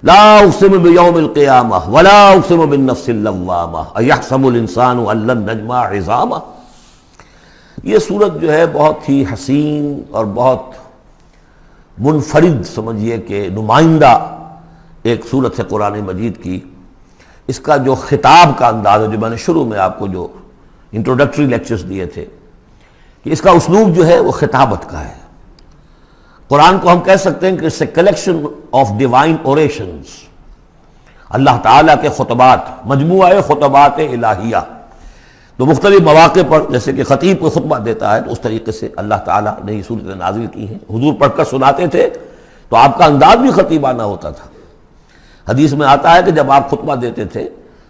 لا اقسم بیوم القیامہ ولا اقسم بالنفس اللوامہ ایحسب الانسان ان لن نجمع عظامہ. یہ سورت جو ہے بہت ہی حسین اور بہت منفرد سمجھیے کہ نمائندہ ایک سورت ہے قرآن مجید کی. اس کا جو خطاب کا انداز ہے، جو میں نے شروع میں آپ کو جو انٹروڈکٹری لیکچرز دیے تھے، کہ اس کا اسلوب جو ہے وہ خطابت کا ہے. قرآن کو ہم کہہ سکتے ہیں کہ it's a collection of divine orations, اللہ تعالیٰ کے خطبات، مجموعہ خطبات الہیہ. تو مختلف مواقع پر جیسے کہ خطیب کو خطبہ دیتا ہے تو اس طریقے سے اللہ تعالیٰ نے یہ صورتیں نازل کی ہیں. حضور پڑھ کر سناتے تھے تو آپ کا انداز بھی خطیبانہ ہوتا تھا. حدیث میں آتا ہے کہ جب آپ خطبہ دیتے تھے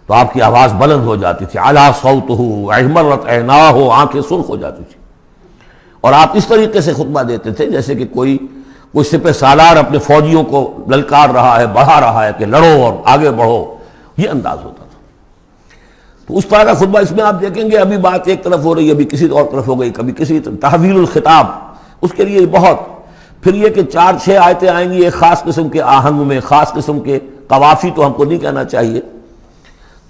تو آپ کی آواز بلند ہو جاتی تھی، اعلیٰ صوتہ احمرت عیناہ، آنکھیں سرخ ہو جاتی تھی. اور آپ اس طریقے سے خطبہ دیتے تھے جیسے کہ کوئی سپہ سالار اپنے فوجیوں کو للکار رہا ہے، بڑھا رہا ہے کہ لڑو اور آگے بڑھو. یہ انداز ہوتا تھا. تو اس طرح کا خطبہ اس میں آپ دیکھیں گے ابھی بات ایک طرف ہو رہی ہے، ابھی کسی اور طرف ہو گئی، کبھی کسی طرف. تحویل الخطاب اس کے لیے بہت. پھر یہ کہ 4-6 آیتیں آئیں گی ایک خاص قسم کے آہنگ میں، خاص قسم کے قوافی تو ہم کو نہیں کہنا چاہیے،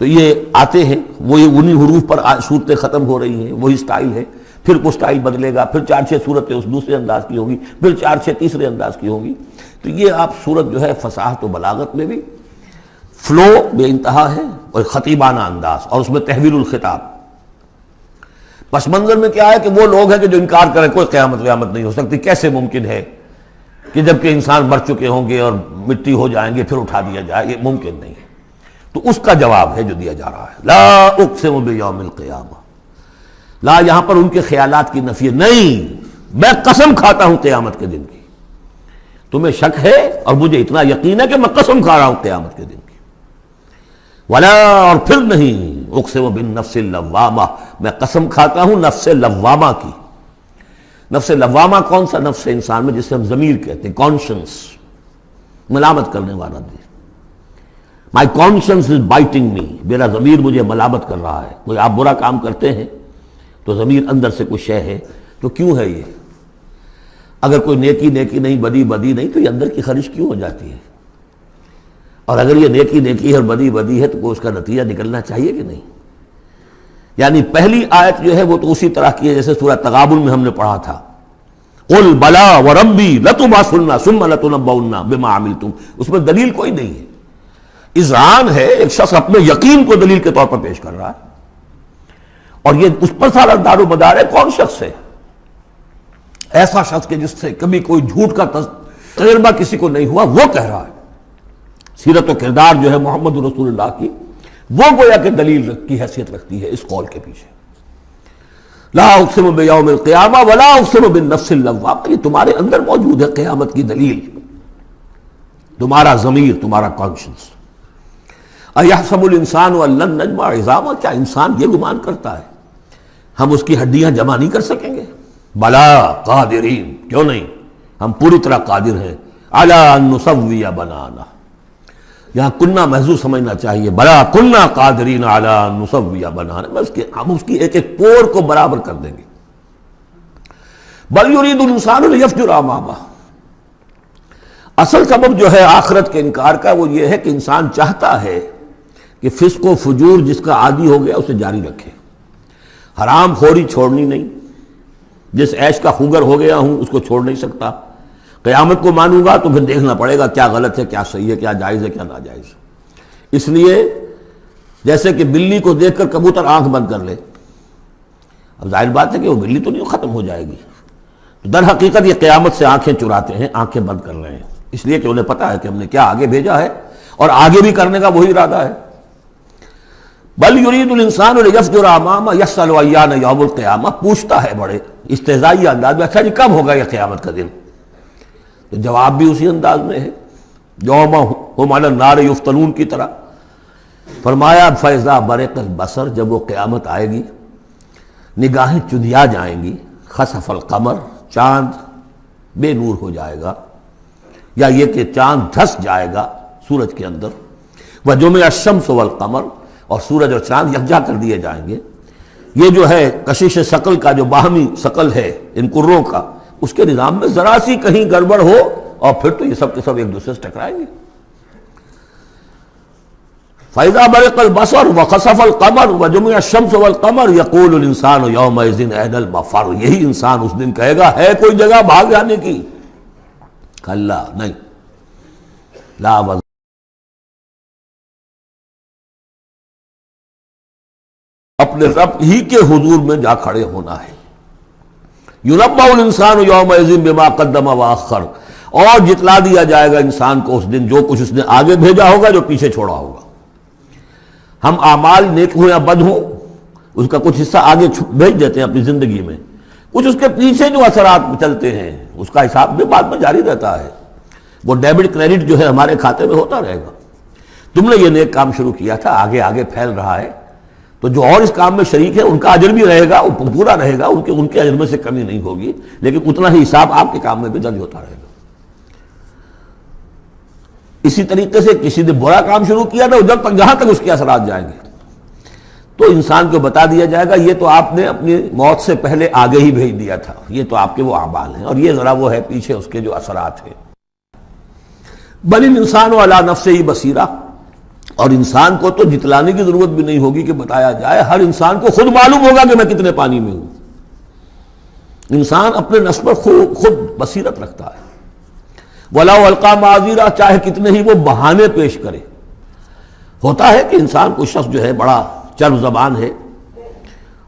تو یہ آتے ہیں وہ انہی حروف پر صورتیں ختم ہو رہی ہیں، وہی سٹائل ہے. پھر وہ سٹائل بدلے گا، پھر 4-6 صورتیں اس دوسرے انداز کی ہوں گی، پھر 4-6 تیسرے انداز کی ہوں گی. تو یہ آپ صورت جو ہے فصاحت و بلاغت میں بھی فلو بے انتہا ہے اور خطیبانہ انداز، اور اس میں تحویل الخطاب. پس منظر میں کیا ہے کہ وہ لوگ ہیں کہ جو انکار کریں کوئی قیامت نہیں ہو سکتی. کیسے ممکن ہے کہ جب کہ انسان مر چکے ہوں گے اور مٹی ہو جائیں گے پھر اٹھا دیا جائے؟ یہ ممکن نہیں ہے. تو اس کا جواب ہے جو دیا جا رہا ہے، لا اقسم بیوم القیامہ. لا یہاں پر ان کے خیالات کی نفی نہیں، میں قسم کھاتا ہوں قیامت کے دن کی. تمہیں شک ہے اور مجھے اتنا یقین ہے کہ میں قسم کھا رہا ہوں قیامت کے دن کی. ولا اور پھر نہیں، اقسم بالنفس اللوامہ، میں قسم کھاتا ہوں نفس لوامہ کی. نفس لوامہ کون سا نفس انسان میں جسے ہم ضمیر کہتے ہیں، کانشنس، ملامت کرنے والا دل. مائی کانشنس از بائٹنگ می، میرا ضمیر مجھے ملامت کر رہا ہے. کوئی آپ برا کام کرتے ہیں تو ضمیر اندر سے کچھ شے ہے. تو کیوں ہے یہ؟ اگر کوئی نیکی نہیں، بدی نہیں، تو یہ اندر کی خرش کیوں ہو جاتی ہے؟ اور اگر یہ نیکی ہے اور بدی ہے تو کوئی اس کا نتیجہ نکلنا چاہیے کہ نہیں؟ یعنی پہلی آیت جو ہے وہ تو اسی طرح کی ہے جیسے سورہ تغابن میں ہم نے پڑھا تھا، قل بلا وربی لتبعثن ثم لتنبؤن بما عملتم. اس میں دلیل کوئی نہیں ہے، اذعان ہے. ایک شخص اپنے یقین کو دلیل کے طور پر پیش کر رہا ہے، اور یہ اس پر سارا دار و مدار ہے. کون شخص ہے ایسا شخص کہ جس سے کبھی کوئی جھوٹ کا تجربہ کسی کو نہیں ہوا، وہ کہہ رہا ہے. سیرت و کردار جو ہے محمد رسول اللہ کی، وہ گویا کہ دلیل کی حیثیت رکھتی ہے اس قول کے پیچھے. لا اقسم بیوم القیامہ ولا اقسم بالنفس اللوامہ، یہ تمہارے اندر موجود ہے قیامت کی دلیل، تمہارا ضمیر، تمہارا کانشنس. ایحسب الانسان ان لن نجمع عظامہ، کیا انسان یہ گمان کرتا ہے ہم اس کی ہڈیاں جمع نہیں کر سکیں گے؟ بلا قادرین، کیوں نہیں، ہم پوری طرح قادر ہیں. علی ان نسوی بنانہ، یہاں کنہ محذوف سمجھنا چاہیے. بلا کنہ قادرین علی ان نسوی بنانہ، ہم اس کی ایک ایک پور کو برابر کر دیں گے. بل یرید الانسان لیفجر امامہ، اصل سبب جو ہے آخرت کے انکار کا وہ یہ ہے کہ انسان چاہتا ہے کہ فسق و فجور جس کا عادی ہو گیا اسے جاری رکھے. حرام خوری چھوڑنی نہیں، جس عیش کا خوگر ہو گیا ہوں اس کو چھوڑ نہیں سکتا. قیامت کو مانوں گا تو پھر دیکھنا پڑے گا کیا غلط ہے، کیا صحیح ہے، کیا جائز ہے، کیا ناجائز. اس لیے جیسے کہ بلی کو دیکھ کر کبوتر آنکھ بند کر لے، اب ظاہر بات ہے کہ وہ بلی تو نہیں ختم ہو جائے گی. در حقیقت یہ قیامت سے آنکھیں چراتے ہیں، آنکھیں بند کر رہے ہیں، اس لیے کہ انہیں پتا ہے کہ ہم نے کیا آگے بھیجا ہے اور آگے بھی کرنے کا وہی ارادہ ہے. بل یرید الانسان لیفجر امامہ یسأل ایان یوم القیامہ، پوچھتا ہے بڑے استہزائی انداز میں، اچھا جی کب ہوگا یہ قیامت کا دن؟ تو جواب بھی اسی انداز میں ہے، یوم ہم علی النار یفتنون کی طرح. فرمایا فاذا برق البصر، جب وہ قیامت آئے گی نگاہیں چدھیا جائیں گی. خسف القمر، چاند بے نور ہو جائے گا، یا یہ کہ چاند دھس جائے گا سورج کے اندر. وجمع الشمس والقمر، اور سورج اور چاند یکجا کر دیے جائیں گے. یہ جو ہے کشش ثقل کا جو باہمی ثقل ہے ان کروں کا، اس کے نظام میں ذرا سی کہیں گڑبڑ ہو اور پھر تو یہ سب کے سب ایک دوسرے سے ٹکرائیں گے. فَإِذَا بَرِقَ الْبَصَرُ وَخَسَفَ الْقَمَرُ وَجُمِعَ الشَّمْسُ وَالْقَمَرُ يَقُولُ الْإِنسَانُ يَوْمَئِذٍ أَيْنَ الْمَفَرُّ، یہی انسان اس دن کہے گا ہے کوئی جگہ بھاگ جانے کی؟ کلا نہیں، لا وزر، اپنے رب ہی کے حضور میں جا کھڑے ہونا ہے۔ یُنَبَّأُ الْإِنسَانُ يَوْمَئِذٍ بِمَا قَدَّمَ وَأَخَّرَ، اور جتلا دیا جائے گا انسان کو اس دن جو کچھ اس نے آگے بھیجا ہوگا، جو پیچھے چھوڑا ہوگا۔ ہم اعمال نیک ہوں یا بد ہوں، اس کا کچھ حصہ آگے بھیج دیتے ہیں اپنی زندگی میں، کچھ اس کے پیچھے جو اثرات چلتے ہیں اس کا حساب بھی بعد میں جاری رہتا ہے۔ وہ ڈیبٹ کریڈٹ جو ہے ہمارے کھاتے میں ہوتا رہے گا۔ تم نے یہ نیک کام شروع کیا تھا، آگے آگے پھیل رہا ہے، تو جو اور اس کام میں شریک ہے ان کا اجر بھی رہے گا، وہ پورا رہے گا، ان کے اجر میں سے کمی نہیں ہوگی، لیکن اتنا ہی حساب آپ کے کام میں بھی درج ہوتا رہے گا۔ اسی طریقے سے کسی نے برا کام شروع کیا تھا، جب تک جہاں تک اس کے اثرات جائیں گے تو انسان کو بتا دیا جائے گا یہ تو آپ نے اپنی موت سے پہلے آگے ہی بھیج دیا تھا، یہ تو آپ کے وہ اعمال ہیں، اور یہ ذرا وہ ہے پیچھے اس کے جو اثرات ہیں۔ بل الانسان علی نفسہ بصیرہ، اور انسان کو تو جتلانے کی ضرورت بھی نہیں ہوگی کہ بتایا جائے، ہر انسان کو خود معلوم ہوگا کہ میں کتنے پانی میں ہوں۔ انسان اپنے نفس پر خود بصیرت رکھتا ہے۔ وَلَوْ أَلْقَىٰ مَعَاذِيرًا، چاہے کتنے ہی وہ بہانے پیش کرے۔ ہوتا ہے کہ انسان کو شخص جو ہے بڑا چرب زبان ہے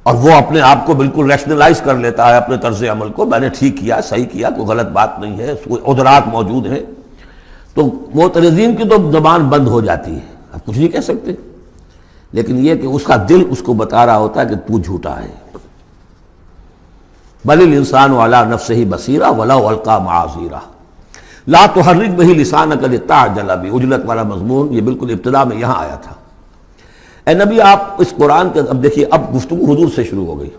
اور وہ اپنے آپ کو بالکل ریشنلائز کر لیتا ہے اپنے طرز عمل کو، میں نے ٹھیک کیا، صحیح کیا، کوئی غلط بات نہیں ہے، کوئی عذرات موجود ہیں، تو معترضین کی تو زبان بند ہو جاتی ہے، اب کچھ نہیں کہہ سکتے۔ لیکن یہ کہ اس کا دل اس کو بتا رہا ہوتا ہے کہ تو جھوٹا ہے۔ بل الانسان علی نفسہ بصیرہ ولو القیٰ معاذیرہ لا تحرک بہ لسانک لتعجل بہ، عجلت والا مضمون یہ بالکل ابتدا میں یہاں آیا تھا۔ اے نبی آپ اس قرآن کے، اب دیکھیے اب گفتگو حضور سے شروع ہو گئی۔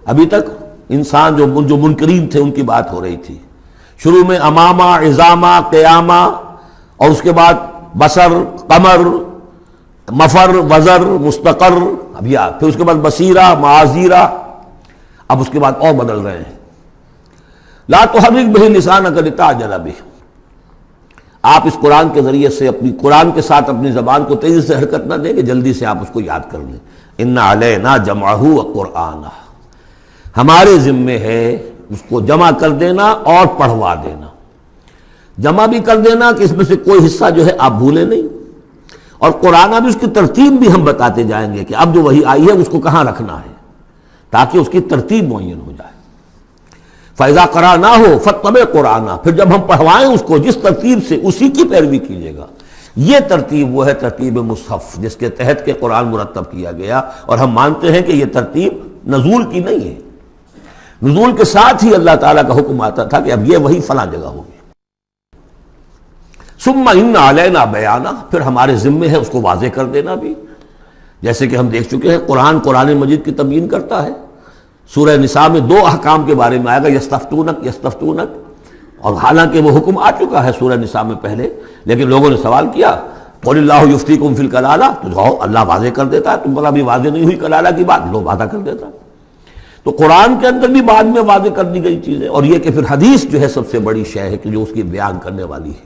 ابھی تک انسان جو منکرین تھے ان کی بات ہو رہی تھی، شروع میں امامہ، عظامہ، قیامہ، اور اس کے بعد بصر، قمر، مفر، وزر، مستقر، اب یہ پھر اس کے بعد بصیرہ، معاذیرہ، اب اس کے بعد اور بدل رہے ہیں۔ لا تحرک بہ لسانک لتعجل بہ، آپ اس قرآن کے ذریعے سے اپنی قرآن کے ساتھ اپنی زبان کو تیزی سے حرکت نہ دیں کہ جلدی سے آپ اس کو یاد کر لیں۔ ان علینا جمعہ وقرآنہ، ہمارے ذمے ہے اس کو جمع کر دینا اور پڑھوا دینا۔ جمع بھی کر دینا کہ اس میں سے کوئی حصہ جو ہے آپ بھولیں نہیں، اور قرآن بھی اس کی ترتیب بھی ہم بتاتے جائیں گے کہ اب جو وحی آئی ہے اس کو کہاں رکھنا ہے، تاکہ اس کی ترتیب معین ہو جائے۔ فَإِذَا قَرَأْنَاهُ فَاتَّبِعْ قُرْآنَهُ، پھر جب ہم پڑھوائیں اس کو جس ترتیب سے، اسی کی پیروی کیجیے گا۔ یہ ترتیب وہ ہے ترتیب مصحف جس کے تحت کے قرآن مرتب کیا گیا، اور ہم مانتے ہیں کہ یہ ترتیب نزول کی نہیں ہے، نزول کے ساتھ ہی اللہ تعالیٰ کا حکم آتا تھا کہ اب یہ وہی فلاں جگہ ہوگی۔ ثم ان علینا بیانہ، پھر ہمارے ذمے ہے اس کو واضح کر دینا بھی، جیسے کہ ہم دیکھ چکے ہیں قرآن مجید کی تبیین کرتا ہے۔ سورہ نساء میں دو احکام کے بارے میں آئے گا، یستفتونک، اور حالانکہ وہ حکم آ چکا ہے سورہ نساء میں پہلے، لیکن لوگوں نے سوال کیا قل اللہ یفتیکم فی الکلالہ، تو جاؤ اللہ واضح کر دیتا ہے، تم پر ابھی واضح نہیں ہوئی کلالہ کی بات، لو واضح کر دیتا ہے۔ تو قرآن کے اندر بھی بعد میں واضح کر دی گئی چیزیں، اور یہ کہ پھر حدیث جو ہے سب سے بڑی شے ہے کہ جو اس کی بیان کرنے والی ہے۔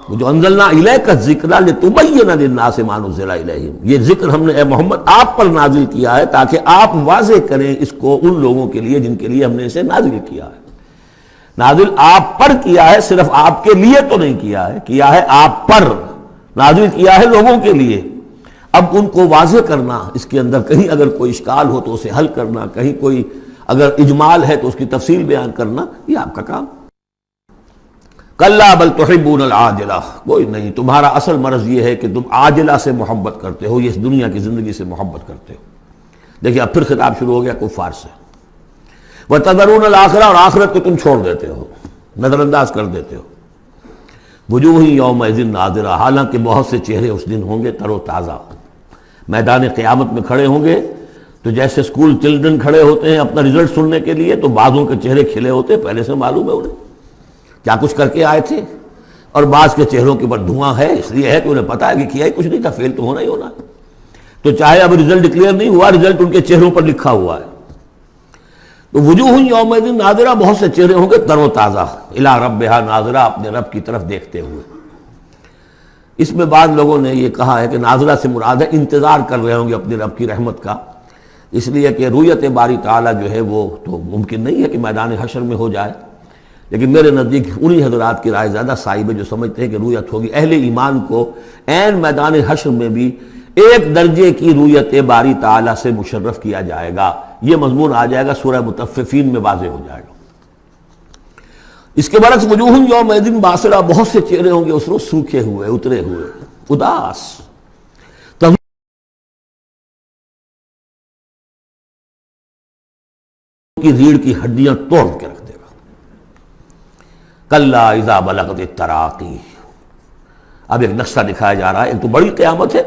وہ جو انزلنا الیک الذکر لتبین للناس ما نزل الیہم، یہ ذکر ہم نے اے محمد آپ پر نازل کیا ہے تاکہ آپ واضح کریں اس کو ان لوگوں کے لیے جن کے لیے ہم نے اسے نازل کیا ہے۔ نازل آپ پر کیا ہے، صرف آپ کے لیے تو نہیں کیا ہے آپ پر، نازل کیا ہے لوگوں کے لیے۔ اب ان کو واضح کرنا، اس کے اندر کہیں اگر کوئی اشکال ہو تو اسے حل کرنا، کہیں کوئی اگر اجمال ہے تو اس کی تفصیل بیان کرنا، یہ آپ کا کام۔ کلا بل تحبون العاجلہ، کوئی نہیں، تمہارا اصل مرض یہ ہے کہ تم عاجلہ سے محبت کرتے ہو، یہ اس دنیا کی زندگی سے محبت کرتے ہو۔ دیکھیے اب پھر خطاب شروع ہو گیا کفار سے۔ وتذرون الآخرہ، اور آخرت کو تم چھوڑ دیتے ہو، نظر انداز کر دیتے ہو۔ وجوہ یومئذ ناظرہ، حالانکہ بہت سے چہرے اس دن ہوں گے تر و تازہ، میدان قیامت میں کھڑے ہوں گے تو جیسے اسکول چلڈرن کھڑے ہوتے ہیں اپنا رزلٹ سننے کے لیے، تو بعضوں کے چہرے کھلے ہوتے ہیں، پہلے سے معلوم ہے انہیں کیا کچھ کر کے آئے تھے، اور بعض کے چہروں کے اوپر دھواں ہے، اس لیے ہے کہ انہیں پتا ہے کہ کیا ہی کچھ نہیں تھا، فیل تو ہونا ہی ہونا ہے۔ تو چاہے اب رزلٹ ڈکلیئر نہیں ہوا، رزلٹ ان کے چہروں پر لکھا ہوا ہے۔ تو وجوہ یومئذ ناظرہ، بہت سے چہرے ہوں گے تر و تازہ، الی ربہا ناظرہ، اپنے رب کی طرف دیکھتے ہوئے۔ اس میں بعض لوگوں نے یہ کہا ہے کہ نازلہ سے مراد ہے انتظار کر رہے ہوں گے اپنے رب کی رحمت کا، اس لیے کہ رؤیت باری تعالیٰ جو ہے وہ تو ممکن نہیں ہے کہ میدان حشر میں ہو جائے، لیکن میرے نزدیک انہی حضرات کی رائے زیادہ صائب ہے جو سمجھتے ہیں کہ رؤیت ہوگی۔ اہل ایمان کو عین میدان حشر میں بھی ایک درجے کی رؤیت باری تعالیٰ سے مشرف کیا جائے گا۔ یہ مضمون آ جائے گا سورہ مطففین میں واضح ہو جائے گا۔ اس کے برعکس وجوہ یومئذ باسرہ، بہت سے چہرے ہوں گے اس روز سوکھے ہوئے، اترے ہوئے، اداس، کی ریڑھ کی ہڈیاں توڑ کے رکھ دے گا۔ کلا اذا بلغت التراقی، اب ایک نقشہ دکھایا جا رہا ہے، ایک تو بڑی قیامت ہے،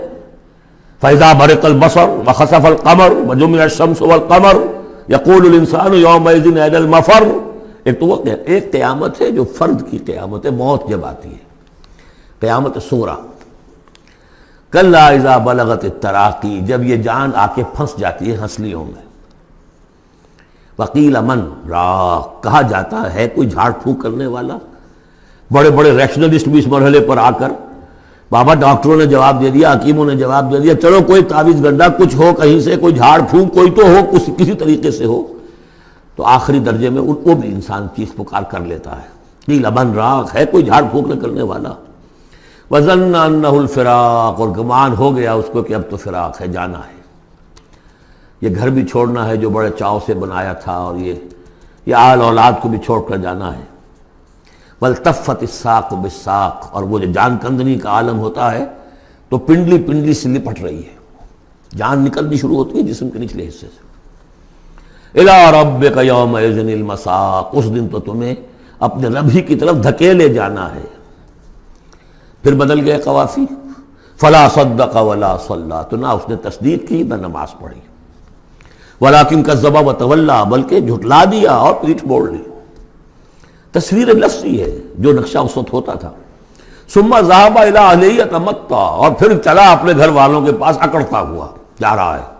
فَإِذَا بَرِقَ الْبَصَرُ وَخَسَفَ الْقَمَرُ وَجُمِعَ الشَّمْسُ وَالْقَمَرُ يَقُولُ الْإِنسَانُ يَوْمَئِذٍ أَيْنَ الْمَفَرُّ۔ ایک تو وہ ایک قیامت ہے جو فرد کی قیامت ہے، موت جب آتی ہے، قیامت صغریٰ۔ کلا اذا بلغت التراقی، جب یہ جان آ کے پھنس جاتی ہے ہنسلیوں میں۔ وقیل من راق، کہا جاتا ہے کوئی جھاڑ پھونک کرنے والا۔ بڑے بڑے ریشنلسٹ بھی اس مرحلے پر آ کر، بابا ڈاکٹروں نے جواب دے دیا، حکیموں نے جواب دے دیا، چلو کوئی تعویذ گنڈا کچھ ہو، کہیں سے کوئی جھاڑ پھونک کوئی تو ہو، کسی طریقے سے ہو، تو آخری درجے میں ان کو بھی انسان چیخ پکار کر لیتا ہے۔ قیل من راق، ہے کوئی جھاڑ پھونک کرنے والا۔ وظن انہ الفراق، اور گمان ہو گیا اس کو کہ اب تو فراق ہے، جانا ہے، یہ گھر بھی چھوڑنا ہے جو بڑے چاؤ سے بنایا تھا، اور یہ آل اولاد کو بھی چھوڑ کر جانا ہے۔ والتفت الساق بالساق، اور وہ جو جان کندنی کا عالم ہوتا ہے تو پنڈلی پنڈلی سے لپٹ رہی ہے، جان نکلنی شروع ہوتی ہے جسم کے نچلے حصے سے۔ الی ربک یومئذ المساق، اس دن تو تمہیں اپنے رب ہی کی طرف دھکیلے جانا ہے۔ پھر بدل گئے قوافی، فلا صدق ولا صلی، تو نہ اس نے تصدیق کی نہ نماز پڑھی، ولیکن کذب وتولی، بلکہ جھٹلا دیا اور پیٹھ موڑ لی۔ تصویر لفظی ہے جو نقشہ اس وقت ہوتا تھا۔ ثم ذهب الی اہلہ یتمطیٰ، اور پھر چلا اپنے گھر والوں کے پاس اکڑتا ہوا جا رہا ہے۔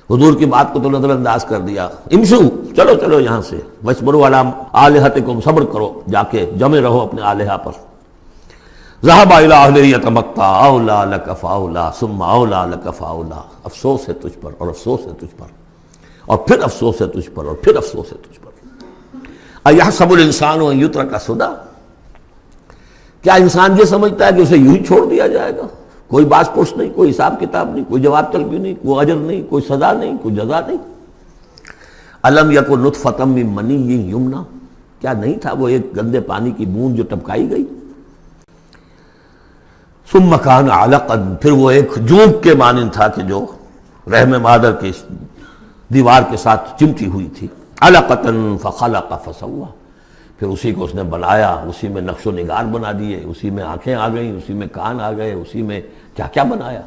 حضور کی بات کو تو نظر انداز کر دیا، امشو، چلو چلو یہاں سے، واسبروا علی آلہتکم، صبر کرو، جا کے جمے رہو اپنے آلہہ پر۔ ذهب الی اہلہ یتمطیٰ اولی لک فاولی ثم اولی لک فاولی، افسوس ہے تجھ پر اور افسوس ہے تجھ پر اور پھر افسوس ہے تجھ پر اور پھر افسوس ہے تجھ پر۔ ایحسب الانسان ان یترک سدی، کیا انسان یہ سمجھتا ہے کہ اسے یوں ہی چھوڑ دیا جائے گا؟ کوئی باز پرس نہیں، کوئی حساب کتاب نہیں، کوئی جواب طلبی نہیں، کوئی اجر نہیں، کوئی سزا نہیں، کوئی جزا نہیں۔ الم یکن نطفۃ من منی یمنی، کیا نہیں تھا وہ ایک گندے پانی کی بوند جو ٹپکائی گئی؟ ثم کان علقا، پھر وہ ایک جونک کے مانند تھا کہ جو رحم مادر کے دیوار کے ساتھ چمٹی ہوئی تھی۔ علقۃ فخلق فسوی، پھر اسی کو اس نے بنایا، اسی میں نقش و نگار بنا دیے، اسی میں آنکھیں آ گئیں، اسی میں کان آ گئے، اسی میں کیا کیا بنایا۔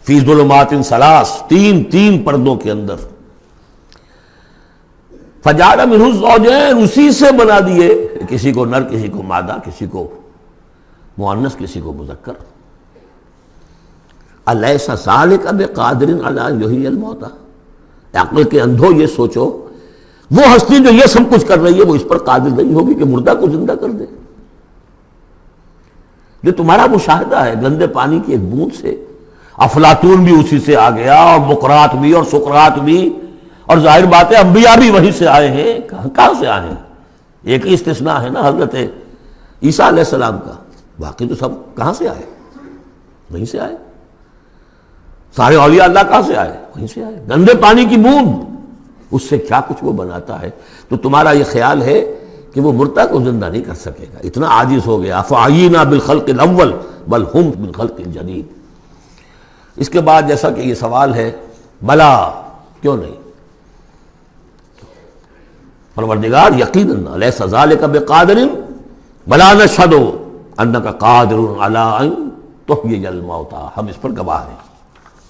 فی ظلمات ثلاث، تین پردوں کے اندر۔ فجعل منہ الزوجین، اسی سے بنا دیے، کسی کو نر، کسی کو مادہ، کسی کو مؤنث، کسی کو مذکر۔ الیس ذلک بقادر علی ان یحیی الموتى، عقل کے اندھو یہ سوچو، وہ ہستی جو یہ سب کچھ کر رہی ہے وہ اس پر قادر نہیں ہوگی کہ مردہ کو زندہ کر دے؟ یہ تمہارا مشاہدہ ہے گندے پانی کی ایک بوند سے۔ افلاطون بھی اسی سے آ گیا، اور بقراط بھی، اور سقراط بھی، اور ظاہر بات ہے انبیاء بھی وہیں سے آئے ہیں۔ کہاں سے آئے ہیں؟ ایک ہی استثناء ہے نا حضرت عیسیٰ علیہ السلام کا، باقی تو سب کہاں سے آئے؟ وہیں سے آئے۔ سارے اولیاء اللہ کہاں سے آئے؟ وہیں سے آئے۔ گندے پانی کی بوند، اس سے کیا کچھ وہ بناتا ہے؟ تو تمہارا یہ خیال ہے کہ وہ مردہ کو زندہ نہیں کر سکے گا، اتنا عاجز ہو گیا۔ فعینا بالخلق الاول بل ہم بالخلق الجدید۔ اس کے بعد جیسا کہ یہ سوال ہے، بلا، کیوں نہیں؟ پروردگار یقیناً الیس ذلک بقادر بلا نشہد انک قادر علی ان تحیی الموتى، ہم اس پر گواہ ہیں۔